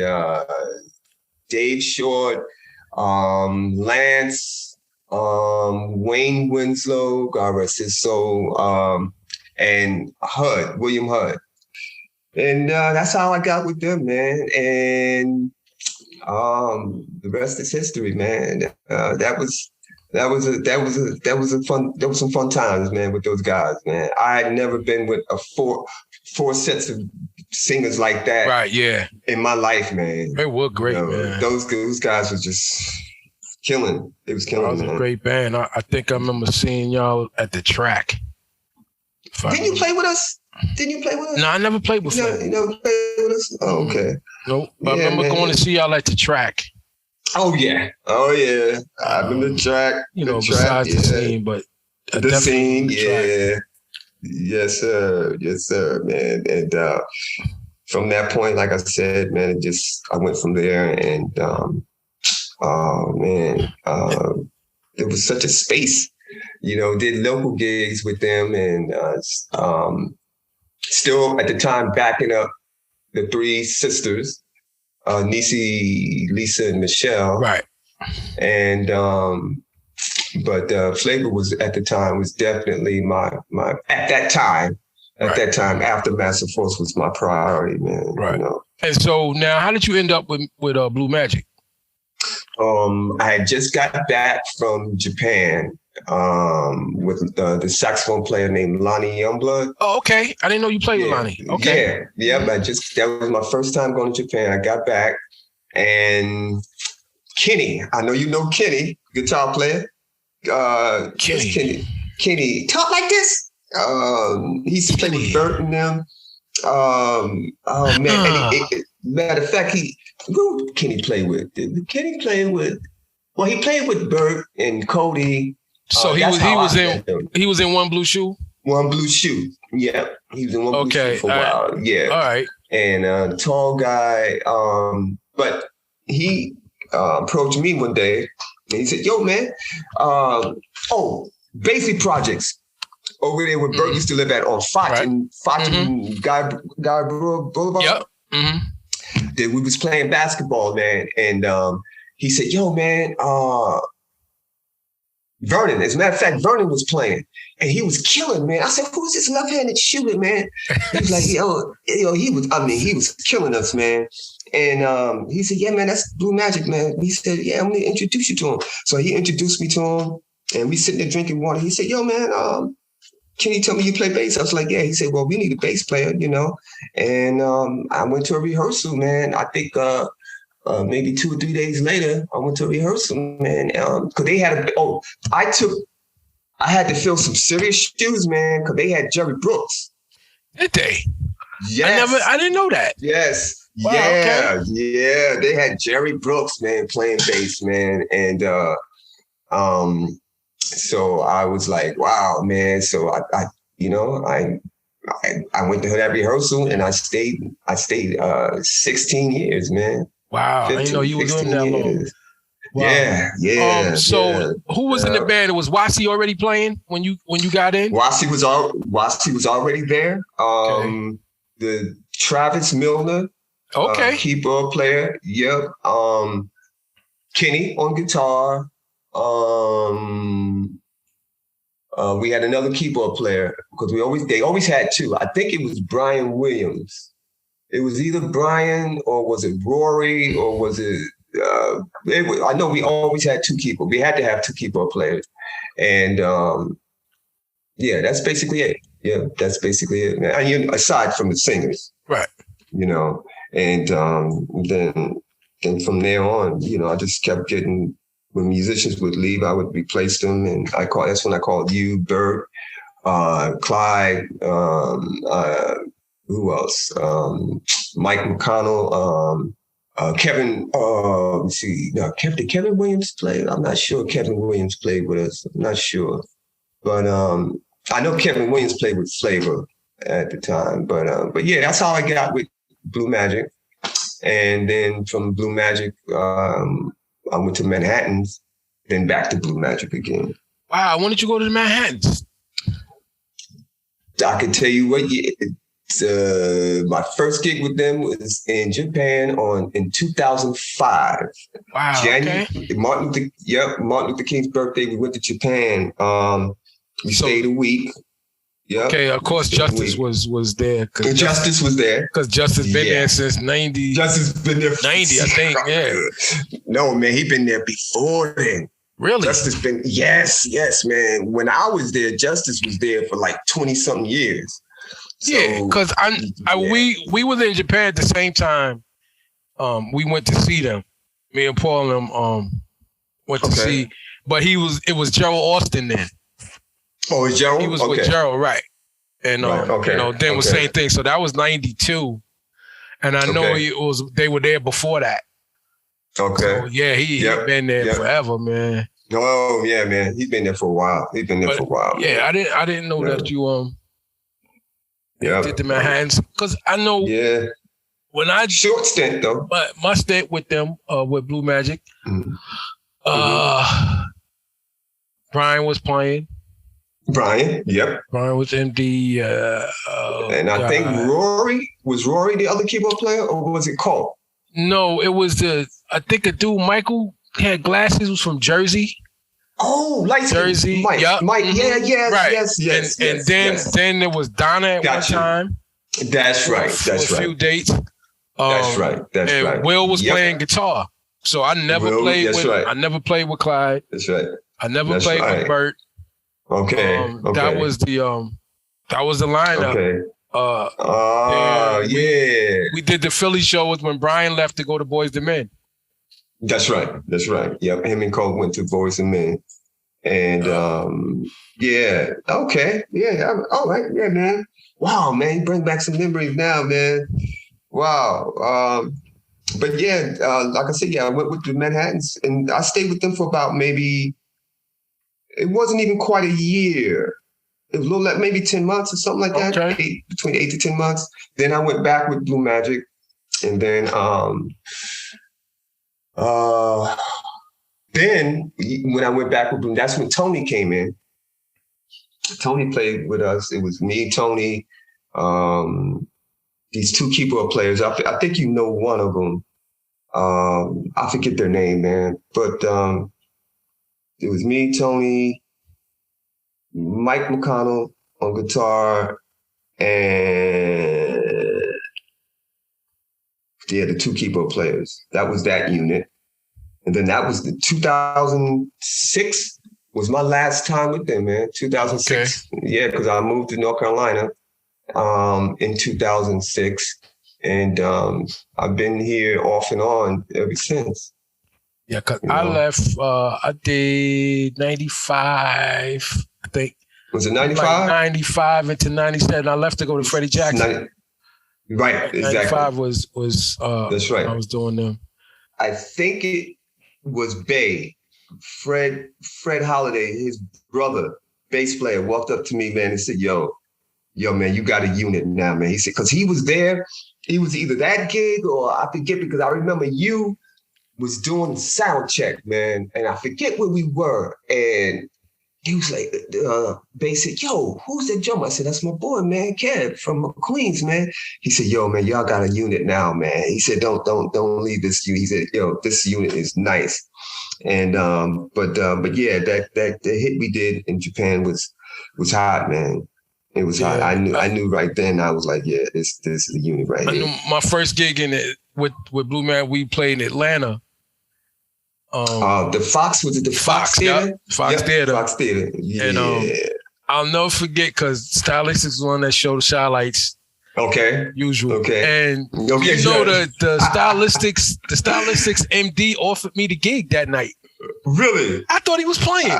Dave Short, Lance, Wayne Winslow, God rest his soul, and William Hud. And that's how I got with them, man. And the rest is history, man. That was some fun times, man, with those guys, man. I had never been with four sets of singers like that, right? Yeah, in my life, man. They were great, man. Those guys were just killing. It was killing. That was a great band. I think I remember seeing y'all at the track. Didn't you play with us? No, I never played with you. You never played with us? Oh, okay. Nope. I remember going to see y'all at the track. Oh yeah. I remember the track. Besides the scene, but the scene, yeah. Yes, sir, man. And from that point, like I said, man, I went from there, and it was such a space. Did local gigs with them, and still at the time backing up the 3 sisters, Nisi, Lisa, and Michelle. Right. And but Flavor was definitely my at that time after Massive Force was my priority, man. Right. And so now, how did you end up with Blue Magic? I had just got back from Japan with the saxophone player named Lonnie Youngblood. Oh, okay. I didn't know you played with Lonnie. Okay. Yeah. That was my first time going to Japan. I got back, and Kenny, I know you know Kenny, guitar player. Kenny, talk like this. He used to play with Bert and them. Oh man! Matter of fact, who did Kenny play with? Kenny played with? Well, he played with Bert and Cody. So he was in One Blue Shoe. One Blue Shoe. Yeah, he was in One Blue Shoe for a while. Yeah. All right. And the tall guy. But he approached me one day and he said, "Yo, man, Basic Projects over there where Bert used to live at on Fountain Guy Boulevard." Yep. Mm-hmm. That we was playing basketball, man, and he said, "Yo, man, Vernon. As a matter of fact, Vernon was playing, and he was killing, man." I said, "Who's this left-handed shooter, man?" He was like, "Yo, he was killing us, man." And he said, "Yeah, man, that's Blue Magic, man." He said, "Yeah, I'm gonna introduce you to him." So he introduced me to him, and we sitting there drinking water. He said, "Yo, man, can you tell me you play bass?" I was like, "Yeah." He said, "Well, we need a bass player, And I went to a rehearsal, man. I think maybe 2 or 3 days later, I went to a rehearsal, man. Cause they had I had to fill some serious shoes, man. Cause they had Jerry Brooks Did they? Yes. I didn't know that. Yes. Wow, Yeah. okay. Yeah. They had Jerry Brooks, man, playing bass, man. And so I was like, wow, man. So I you know, I went to that rehearsal and I stayed 16 years, man. Wow, I didn't know 15, you was with him 16 that long. years. Wow. Yeah. So who was in the band? Was Wasi already playing when you got in? Wasi was already there. The Travis Milner, keyboard player. Yep. Kenny on guitar. We had another keyboard player because they always had two. I think it was Brian Williams. It was either Brian or was it Rory or was it? I know we always had two keyboard. We had to have two keyboard players, and yeah, that's basically it. Yeah, that's basically it. And aside from the singers, right? You know, and then from there on, you know, I just kept getting. When musicians would leave, I would replace them, and that's when I called you, Bert, Clyde, who else? Mike McConnell, Kevin. Let's see, no, did Kevin Williams play? I'm not sure. Kevin Williams played with us. I'm not sure, but I know Kevin Williams played with Flavor at the time. But yeah, that's how I got with Blue Magic, and then from Blue Magic. I went to Manhattan's, then back to Blue Magic again. Wow, when did you go to the Manhattans? I can tell you what, my first gig with them was in Japan in 2005. Wow, January, okay. Martin Luther King's birthday, we went to Japan. We stayed a week. Yep. Okay, of course, Justice was there. Justice was there. Because Justice been there since 90. Justice been there 90, I think, yeah. No, man, he been there before then. Really? Justice been, yes, man. When I was there, Justice was there for like 20-something years. So, yeah, because we was in Japan at the same time. We went to see them. Me and Paul and them went to see, but it was Gerald Austin then. Oh, it's Gerald? He was with Gerald, right. And then was same thing. So that was 92. And I know they were there before that. Okay. So yeah, he been there forever, man. Oh yeah, man. He's been there for a while. Yeah, man. I didn't know that you did the Manhattans. Because I know when I short stint though. But my stint with them, with Blue Magic, Brian was playing. Brian, yep. Brian was MD. And I think Rory the other keyboard player, or was it Cole? No, it was I think a dude, Michael, had glasses, was from Jersey. Oh, light Jersey. Mike. Yep. Mike, right. yes. And then there was Donna at one time. That's right. A few dates. That's right. And Will was playing guitar. So I never played with I never played with Clyde. That's right. I never played with Bert. Okay. That was the lineup. Okay. We did the Philly show with when Brian left to go to Boys to Men. That's right. Yep. Him and Cole went to Boys to Men. And yeah. Okay. Yeah. All right. Yeah, man. Wow, man. You bring back some memories now, man. Wow. But yeah, like I said, I went with the Manhattans and I stayed with them for about it wasn't even quite a year. It was a little like maybe 10 months or something like that. Okay. Between 8 to 10 months. Then I went back with Blue Magic. And then when I went back with Blue, that's when Tony came in. Tony played with us. It was me, Tony, these two keyboard players. I think you know one of them. I forget their name, man. But it was me, Tony, Mike McConnell on guitar, and the two keyboard players. That was that unit. And then that was the 2006 was my last time with them, man. 2006. Okay. Yeah, because I moved to North Carolina in 2006. And I've been here off and on ever since. Yeah, because I left, I did 95, I think. Was it like 95? 95 into 97. I left to go to Freddie Jackson. Right, exactly. 95 was That's right. I was doing them. I think it was Fred Holiday, his brother, bass player, walked up to me, man, and said, yo, man, you got a unit now, man. He said, because he was there. He was either that gig or I forget, because I remember you was doing sound check, man. And I forget where we were. And he was like, bass said, yo, who's that drummer? I said, that's my boy, man, Kev from Queens, man. He said, yo, man, y'all got a unit now, man. He said, don't leave this unit. He said, yo, this unit is nice. And but yeah, that the hit we did in Japan was hot, man. It was hot. I knew right then. I was like, yeah, this is the unit right here. My first gig with Blue Man, we played in Atlanta. The Fox, was it the Fox Theater? Yep. Fox Theater. Fox Theater. Yeah. And I'll never forget because Stylistics was one that showed the Shy-Lights. Okay. Usual. Okay. And the Stylistics MD offered me the gig that night. Really? I thought he was playing.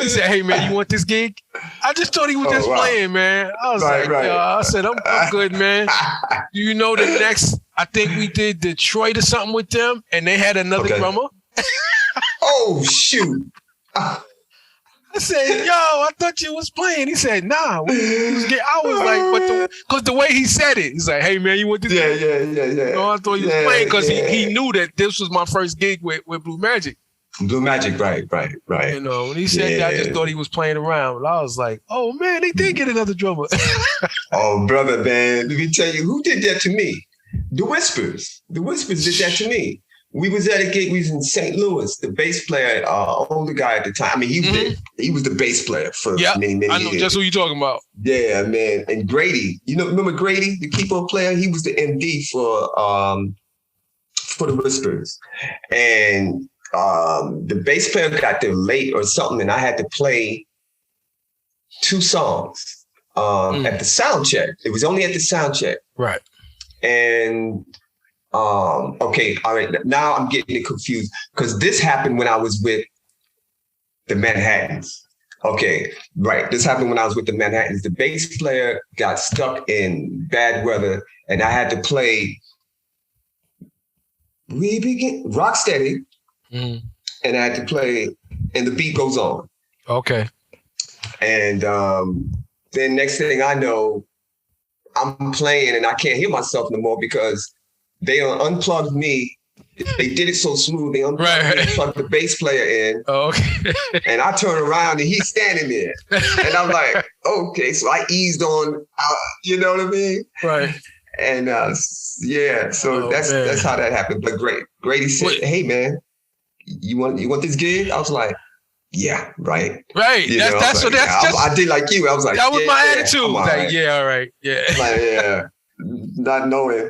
He said, hey man, you want this gig? I just thought he was just playing, man. I was I said, I'm good, man. Do you know the next, I think we did Detroit or something with them, and they had another drummer. Oh, shoot. I said, yo, I thought you was playing. He said, nah. I was like, because the way he said it, he's like, hey, man, you want this? Yeah. No, I thought he was playing because he knew that this was my first gig with Blue Magic. Blue Magic, right. You know, when he said that, I just thought he was playing around. But I was like, oh, man, they did get another drummer. Oh, brother, man, let me tell you, who did that to me? The Whispers. The Whispers did that to me. We was at a gig. We was in St. Louis. The bass player, older guy at the time. I mean, he was the bass player for many years. I know just who you talking about. Yeah, man. And Grady, remember Grady, the keyboard player? He was the MD for the Whispers. And the bass player got there late or something, and I had to play 2 songs at the sound check. It was only at the sound check. Right. And okay, all right. Now I'm getting it confused because this happened when I was with the Manhattans. Okay, right. This happened when I was with the Manhattans. The bass player got stuck in bad weather, and I had to play Rocksteady, and I had to play And the Beat Goes On. Okay. And then next thing I know, I'm playing and I can't hear myself no more because they unplugged me. They did it so smooth. They unplugged the bass player in. Oh, okay. And I turn around and he's standing there. And I'm like, okay. So I eased on, you know what I mean? Right. And so that's how that happened. But Grady said, hey man, you want this gig? I was like, yeah, right. Right. I did like you. I was like, that was my attitude. Like, right. Yeah, all right. Yeah. Like, yeah. Not knowing.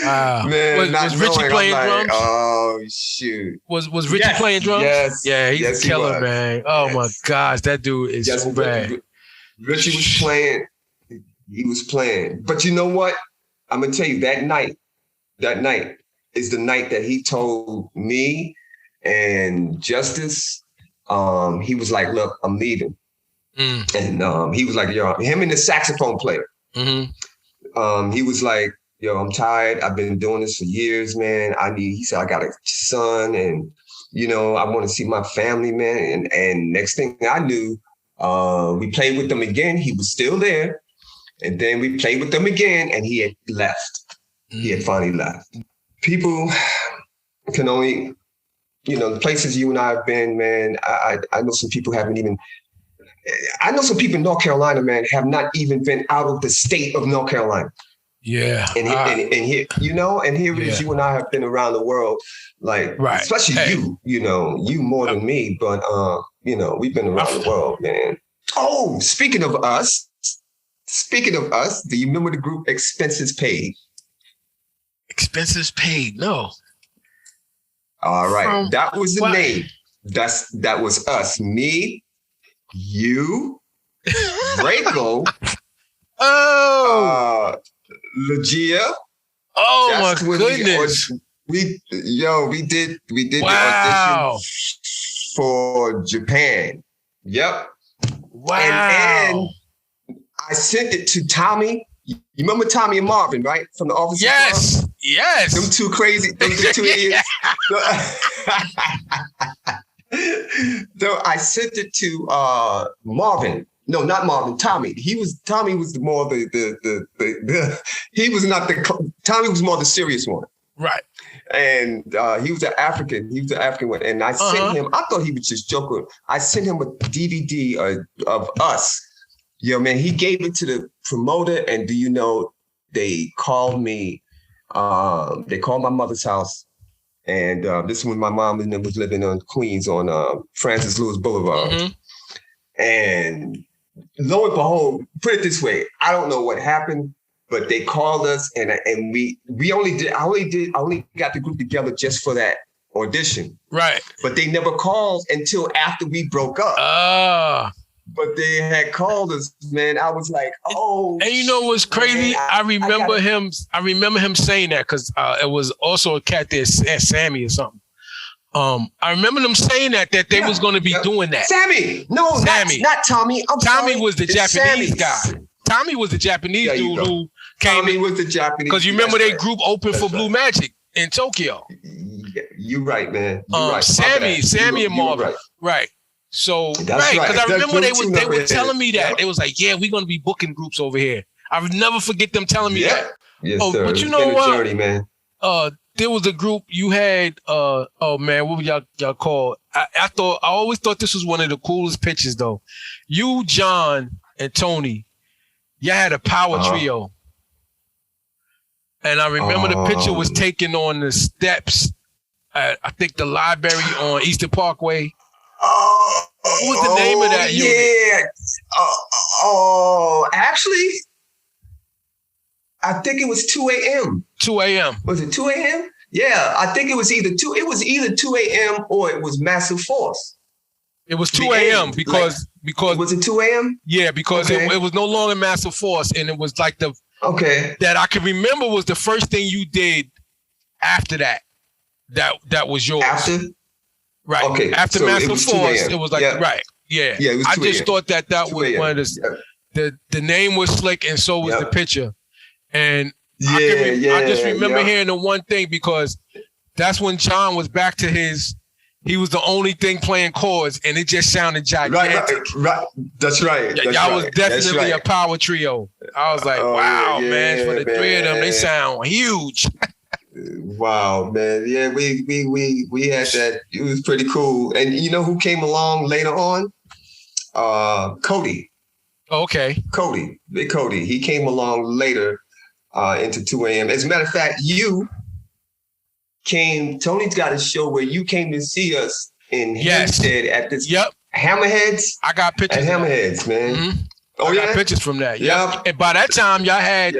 Wow. Man, was Richie playing drums? Oh shoot. Was Richie playing drums? Yes. Yeah, he's a killer, man. Oh my gosh, that dude is so bad. Richie was playing. He was playing. But you know what? I'm gonna tell you that night is the night that he told me and Justice, he was like, look, I'm leaving. And he was like, yo, him and the saxophone player. He was like, yo, I'm tired. I've been doing this for years, man. He said, I got a son and, I want to see my family, man. And next thing I knew, we played with them again. He was still there. And then we played with them again and he had left. He had finally left. People can only, the places you and I have been, man, I know some people haven't even, I know some people in North Carolina, man, have not even been out of the state of North Carolina. Yeah. And here, and here it is, you and I have been around the world, like, especially you more than me, but, we've been around the world, man. Oh, speaking of us, do you remember the group Expenses Paid? Expenses Paid, no. All right, that was the name. That was us, me, you, Draco, Legia. Oh my goodness! we did the Wow. audition for Japan. Yep. Wow. And I sent it to Tommy. You remember Tommy and Marvin, right? From the Office of Club? Yes. Them two crazy, them two idiots. So I sent it to Marvin. No, not Marvin. Tommy. Tommy was more the he was not the Tommy was more the serious one. Right. And he was an African. He was an African one. And I sent him. I thought he was just joking. I sent him a DVD of us. Yo, man, he gave it to the promoter, and do you know they called me? They called my mother's house, and this is when my mom and them was living on Queens on Francis Lewis Boulevard. Mm-hmm. And lo and behold, put it this way, I don't know what happened, but they called us, and we only got the group together just for that audition. Right. But they never called until after we broke up. But they had called us, man. I was like, oh. And you know what's crazy? Man, I remember him saying that because it was also a cat there, Sammy or something. I remember them saying that they was going to be doing that. Sammy. No, Sammy. Not Tommy. Tommy was the Japanese guy. Tommy was the Japanese dude who came in. Tommy was the Japanese. Because you remember they group opened for Blue Magic in Tokyo. Yeah, you're right, man. You're right. Sammy and Marvin. Right. So, because I remember they were telling me that. They was like, yeah, we're going to be booking groups over here. I would never forget them telling me that. Yes, sir. But you know what? Journey, man. There was a group you had, what were y'all called? I always thought this was one of the coolest pictures, though. You, John, and Tony, y'all had a power trio. And I remember the picture was taken on the steps at, I think, the library on Eastern Parkway. What was the name of that unit? Yeah. Actually, I think it was 2 a.m. 2 a.m. Was it 2 a.m.? Yeah, I think it was either 2 a.m. or it was Massive Force. It was 2 a.m. because was it 2 a.m.? Yeah, because it was no longer Massive Force, and it was like that I can remember was the first thing you did after that. That was yours. After? Right. Okay. After so Master Force, it was like, right. Yeah. Yeah. I just thought that was one of the name was slick and so was the picture. And I just remember hearing the one thing because that's when John was back to he was the only thing playing chords and it just sounded gigantic. Right. That's right. Y'all was definitely a power trio. I was like, wow, man, for the three of them, they sound huge. Wow, man. Yeah, we had that. It was pretty cool. And you know who came along later on? Cody. Okay. Cody. Big Cody. He came along later into 2 a.m. As a matter of fact, Tony's got a show where you came to see us in Hempstead at this Hammerheads. I got pictures. At Hammerheads, man. Mm-hmm. Oh, I got pictures from that. Yep. And by that time, y'all had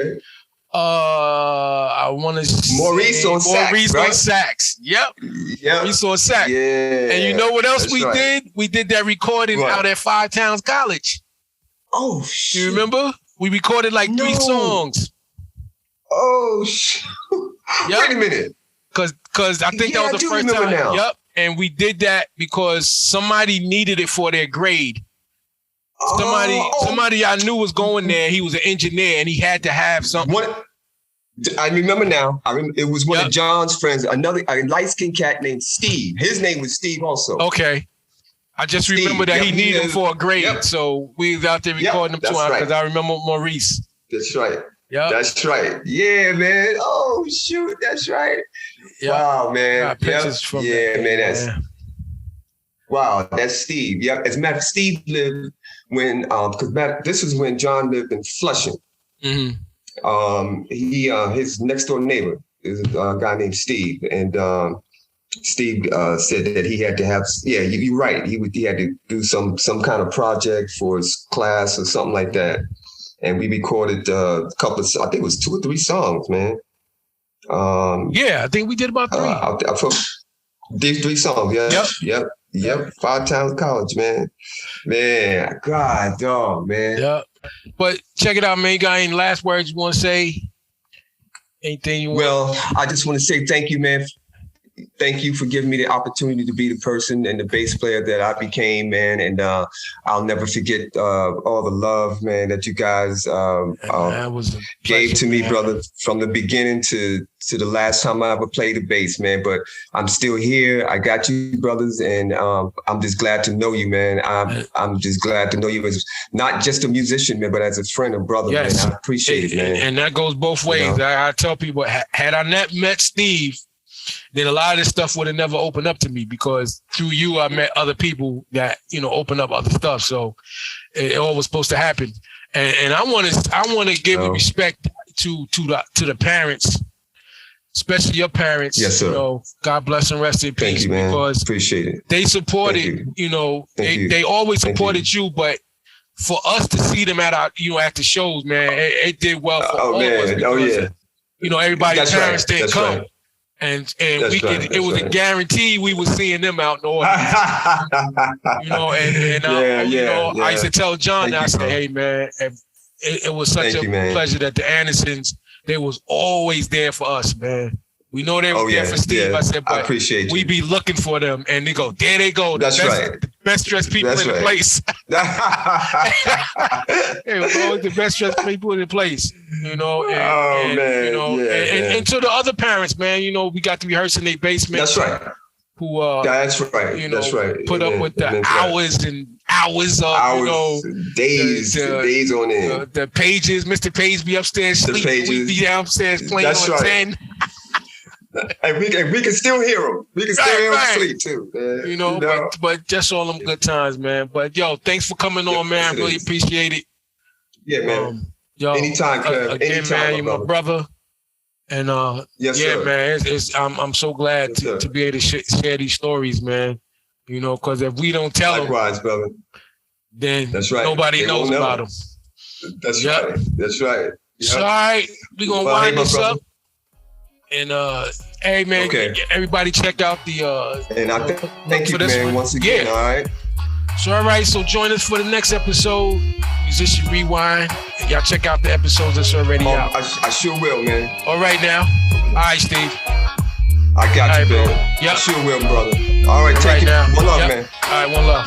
I want to Maurice on sax. Yep. Maurice on sax. Yeah. And you know what else we did? We did that recording out at Five Towns College. Oh, shit. You remember? We recorded like 3 songs. Oh, shit. Wait a minute. Because I think that was the first time. Now. Yep. And we did that because somebody needed it for their grade. Somebody I knew was going there. He was an engineer and he had to have something. I remember now. It was one of John's friends, a light-skinned cat named Steve. His name was Steve also. Okay. I just remember that he needed him for a grade. So we was out there recording him too because I remember Maurice. That's right. Yeah. That's right. Yeah, man. Oh, shoot. That's right. Yep. Wow, man. Pictures from man. Wow, that's Steve. Yeah. As a matter of fact, Steve lived when because this is when John lived in Flushing. Mm-hmm. His next door neighbor is a guy named Steve, and Steve said that he had to have. Yeah, you're right. He had to do some kind of project for his class or something like that, and we recorded a couple of. I think it was 2 or 3 songs, man. I think we did about 3. These 3 songs. Yeah. Yep. 5 Towns College, man. God, dog, man. Yep. But check it out, man. You got any last words you want to say? Anything you want? Well, I just want to say thank you, man. Thank you for giving me the opportunity to be the person and the bass player that I became, man. And I'll never forget all the love, man, that you guys gave to me, brother, from the beginning to the last time I ever played the bass, man. But I'm still here. I got you, brothers, and I'm just glad to know you, man. I'm just glad to know you as not just a musician, man, but as a friend and brother, man. I appreciate it, man. And that goes both ways. You know? I tell people, had I not met Steve, then a lot of this stuff would have never opened up to me, because through you, I met other people that, open up other stuff. So it all was supposed to happen. And I want to give respect to the parents, especially your parents. Yes, sir. God bless and rest in peace. Thank you, man. Because appreciate it. They supported, they always supported you, but for us to see them at our, at the shows, man, it did well for all of us. Because, everybody's parents didn't come. Right. And it was a guarantee we were seeing them out in the audience. I used to tell John, I said, hey, man, it was such a pleasure that the Andersons, they was always there for us, man. We know they were there for Steve. I said, but we be looking for them. And they go, there they go. The best dressed people in the place. It was always the best dressed people in the place, And to the other parents, man, we got to rehearse in their basement. That's right. That's right. Put up with the hours and hours of, days on end. The pages, Mr. Page be upstairs sleeping. We be downstairs playing on 10. And we can still hear them. We can still hear them sleep too, man. But just all them good times, man. But thanks for coming on, man. I really appreciate it. Yeah, man. Anytime, Kev. Again, anytime, man, you're my brother. And yes, sir. Man, I'm so glad to be able to share these stories, man. Because if we don't tell them, brother, then nobody knows about them. That's right. That's right. Yep. So, all right, we're gonna wind this up. And hey, man, everybody check out the and I thank you, man, once again. All right. So all right, so join us for the next episode, Musician Rewind. Y'all check out the episodes that's already out. I sure will, man. All right now. All right, Steve. I got you, man. Yep. I sure will, brother. All right, take it. Now. One love, man. All right, one love.